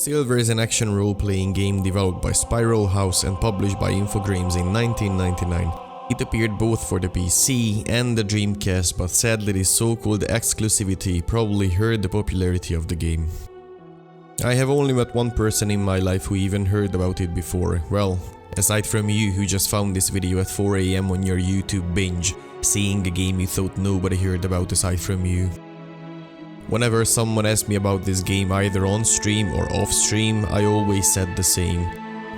Silver is an action role-playing game developed by Spiral House and published by Infogrames in 1999. It appeared both for the PC and the Dreamcast, but sadly this so-called exclusivity probably hurt the popularity of the game. I have only met one person in my life who even heard about it before. Well, aside from you who just found this video at 4 AM on your YouTube binge, seeing a game you thought nobody heard about aside from you. Whenever someone asked me about this game either on stream or off stream, I always said the same.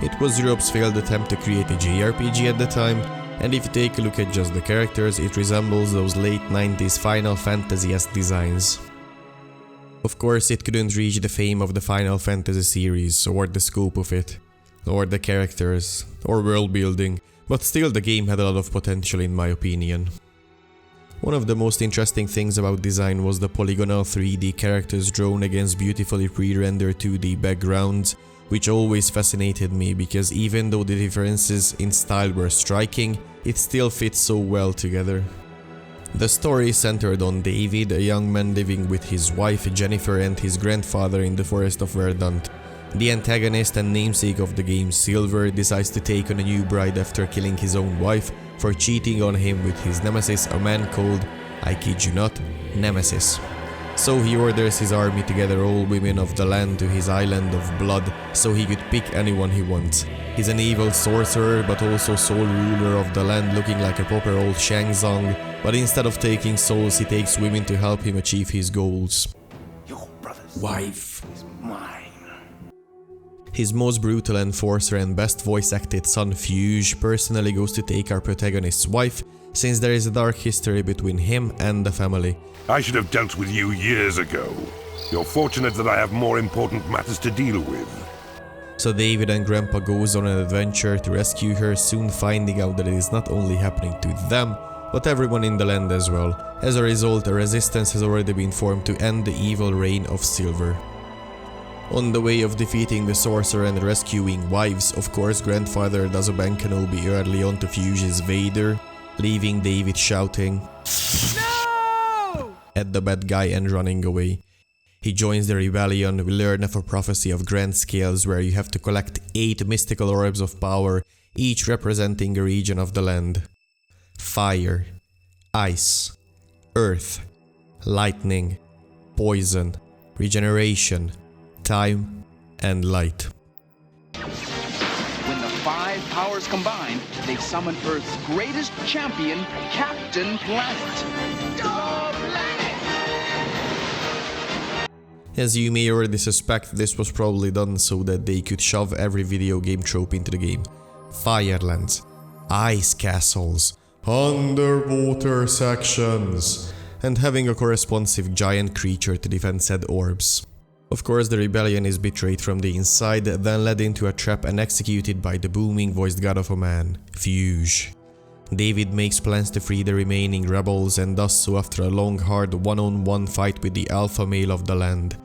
It was Europe's failed attempt to create a JRPG at the time, and if you take a look at just the characters, it resembles those late 90s Final Fantasy-esque designs. Of course, it couldn't reach the fame of the Final Fantasy series, or the scope of it, or the characters, or world building, but still the game had a lot of potential in my opinion. One of the most interesting things about design was the polygonal 3D characters drawn against beautifully pre-rendered 2D backgrounds, which always fascinated me because even though the differences in style were striking, it still fits so well together. The story centered on David, a young man living with his wife Jennifer and his grandfather in the forest of Verdant. The antagonist and namesake of the game, Silver, decides to take on a new bride after killing his own wife for cheating on him with his nemesis, a man called, I kid you not, Nemesis. So he orders his army to gather all women of the land to his island of blood so he could pick anyone he wants. He's an evil sorcerer but also sole ruler of the land, looking like a proper old Shang Tsung, but instead of taking souls he takes women to help him achieve his goals. Your brother's Wife is mine. His most brutal enforcer and best voice-acted son Fuge personally goes to take our protagonist's wife, since there is a dark history between him and the family. I should have dealt with you years ago. You're fortunate that I have more important matters to deal with. So David and Grandpa goes on an adventure to rescue her, soon finding out that it is not only happening to them, but everyone in the land as well. As a result, a resistance has already been formed to end the evil reign of Silver. On the way of defeating the sorcerer and rescuing wives, of course Grandfather does a Ben Kenobi early on to Fuge's Vader, leaving David shouting "No!" at the bad guy and running away. He joins the rebellion. We learn of a prophecy of grand scales where you have to collect 8 mystical orbs of power, each representing a region of the land. Fire, ice, earth, lightning, poison, regeneration, time, and light. When the 5 powers combine, they summon Earth's greatest champion, Captain Planet. As you may already suspect, this was probably done so that they could shove every video game trope into the game. Firelands, ice castles, underwater sections, and having a corresponsive giant creature to defend said orbs. Of course, the rebellion is betrayed from the inside, then led into a trap and executed by the booming voiced god of a man, Fuge. David makes plans to free the remaining rebels and does so after a long hard one-on-one fight with the alpha male of the land.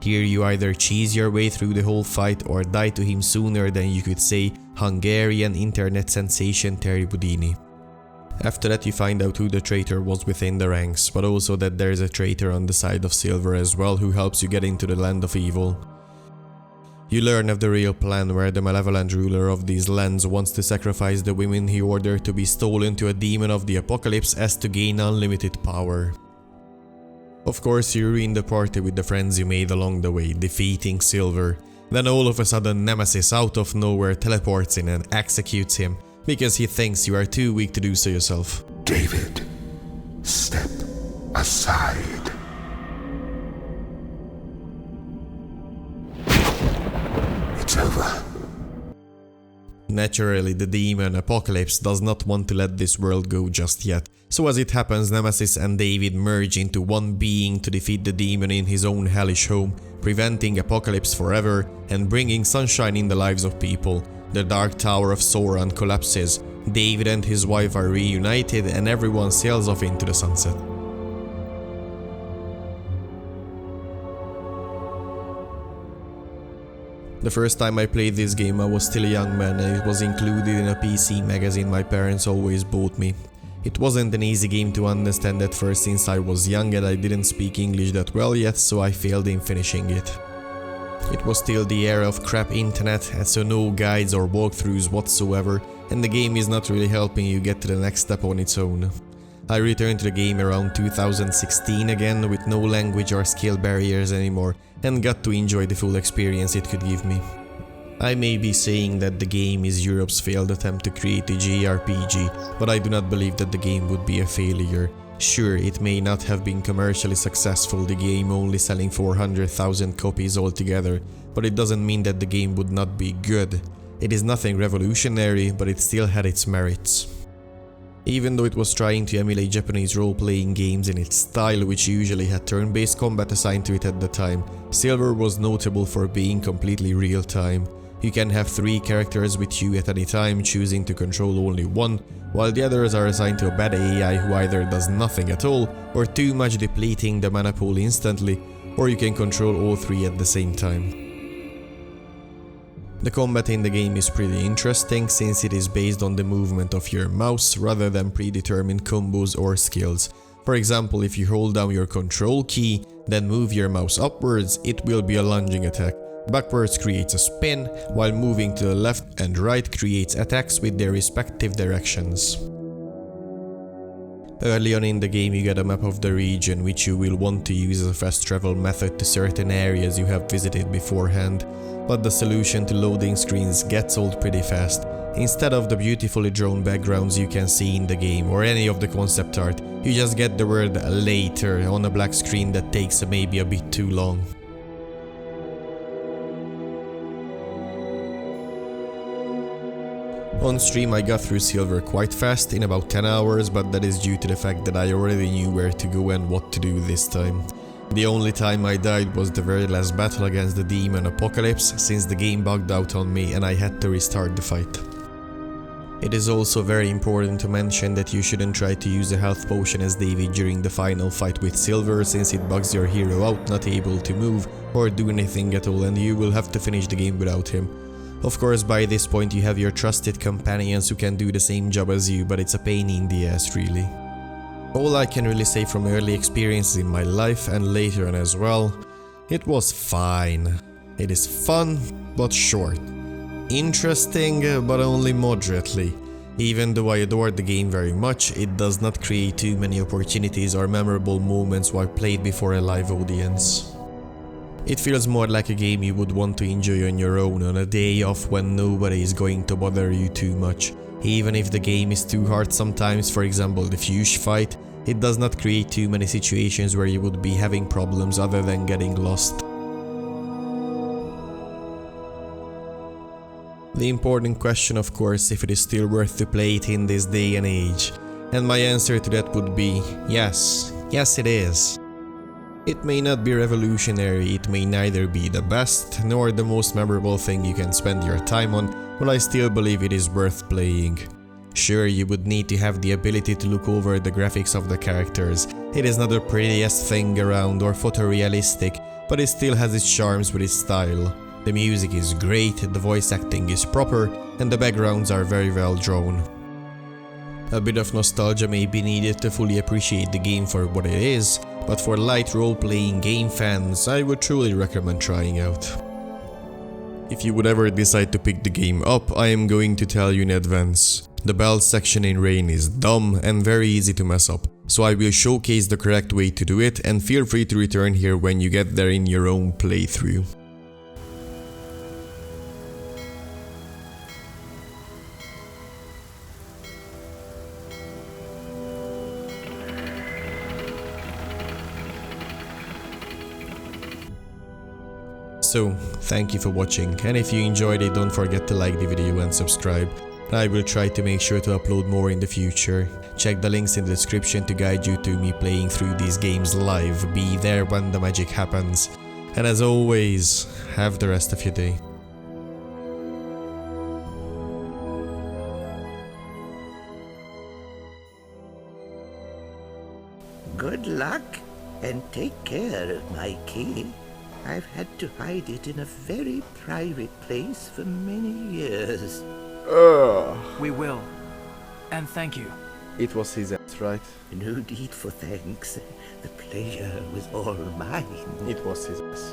Here you either cheese your way through the whole fight or die to him sooner than you could say Hungarian internet sensation Terry Boudini. After that you find out who the traitor was within the ranks, but also that there is a traitor on the side of Silver as well who helps you get into the land of evil. You learn of the real plan where the malevolent ruler of these lands wants to sacrifice the women he ordered to be stolen to a demon of the apocalypse as to gain unlimited power. Of course you ruin the party with the friends you made along the way, defeating Silver. Then all of a sudden Nemesis out of nowhere teleports in and executes him, because he thinks you are too weak to do so yourself. David, step aside. It's over. Naturally, the demon Apocalypse does not want to let this world go just yet. So as it happens, Nemesis and David merge into one being to defeat the demon in his own hellish home, preventing Apocalypse forever and bringing sunshine in the lives of people. The Dark Tower of Sauron collapses, David and his wife are reunited, and everyone sails off into the sunset. The first time I played this game I was still a young man and it was included in a PC magazine my parents always bought me. It wasn't an easy game to understand at first since I was young and I didn't speak English that well yet, so I failed in finishing it. It was still the era of crap internet, so no guides or walkthroughs whatsoever, and the game is not really helping you get to the next step on its own. I returned to the game around 2016 again with no language or skill barriers anymore, and got to enjoy the full experience it could give me. I may be saying that the game is Europe's failed attempt to create a JRPG, but I do not believe that the game would be a failure. Sure, it may not have been commercially successful, the game only selling 400,000 copies altogether, but it doesn't mean that the game would not be good. It is nothing revolutionary, but it still had its merits. Even though it was trying to emulate Japanese role-playing games in its style, which usually had turn-based combat assigned to it at the time, Silver was notable for being completely real-time. You can have 3 characters with you at any time, choosing to control only one, while the others are assigned to a bad AI who either does nothing at all, or too much depleting the mana pool instantly, or you can control all 3 at the same time. The combat in the game is pretty interesting, since it is based on the movement of your mouse rather than predetermined combos or skills. For example, if you hold down your control key, then move your mouse upwards, it will be a lunging attack. Backwards creates a spin, while moving to the left and right creates attacks with their respective directions. Early on in the game you get a map of the region, which you will want to use as a fast travel method to certain areas you have visited beforehand, but the solution to loading screens gets old pretty fast. Instead of the beautifully drawn backgrounds you can see in the game or any of the concept art, you just get the word later on a black screen that takes maybe a bit too long. On stream I got through Silver quite fast, in about 10 hours, but that is due to the fact that I already knew where to go and what to do this time. The only time I died was the very last battle against the demon Apocalypse, since the game bugged out on me and I had to restart the fight. It is also very important to mention that you shouldn't try to use a health potion as David during the final fight with Silver, since it bugs your hero out, not able to move or do anything at all, and you will have to finish the game without him. Of course, by this point you have your trusted companions who can do the same job as you, but it's a pain in the ass really. All I can really say from early experiences in my life and later on as well, it was fine. It is fun, but short. Interesting, but only moderately. Even though I adored the game very much, it does not create too many opportunities or memorable moments while played before a live audience. It feels more like a game you would want to enjoy on your own on a day off when nobody is going to bother you too much. Even if the game is too hard sometimes, for example the Fuge fight, it does not create too many situations where you would be having problems other than getting lost. The important question of course, if it is still worth to play it in this day and age. And my answer to that would be yes. Yes it is. It may not be revolutionary, it may neither be the best nor the most memorable thing you can spend your time on, but I still believe it is worth playing. Sure, you would need to have the ability to look over the graphics of the characters. It is not the prettiest thing around or photorealistic, but it still has its charms with its style. The music is great, the voice acting is proper, and the backgrounds are very well drawn. A bit of nostalgia may be needed to fully appreciate the game for what it is, but for light role-playing game fans, I would truly recommend trying out. If you would ever decide to pick the game up, I am going to tell you in advance. The belt section in Rain is dumb and very easy to mess up, so I will showcase the correct way to do it, and feel free to return here when you get there in your own playthrough. So, thank you for watching, and if you enjoyed it, don't forget to like the video and subscribe. I will try to make sure to upload more in the future. Check the links in the description to guide you to me playing through these games live. Be there when the magic happens. And as always, have the rest of your day. Good luck, and take care of my key. I've had to hide it in a very private place for many years. We will. And thank you. It was his ass, right? No need for thanks. The pleasure was all mine. It was his ass.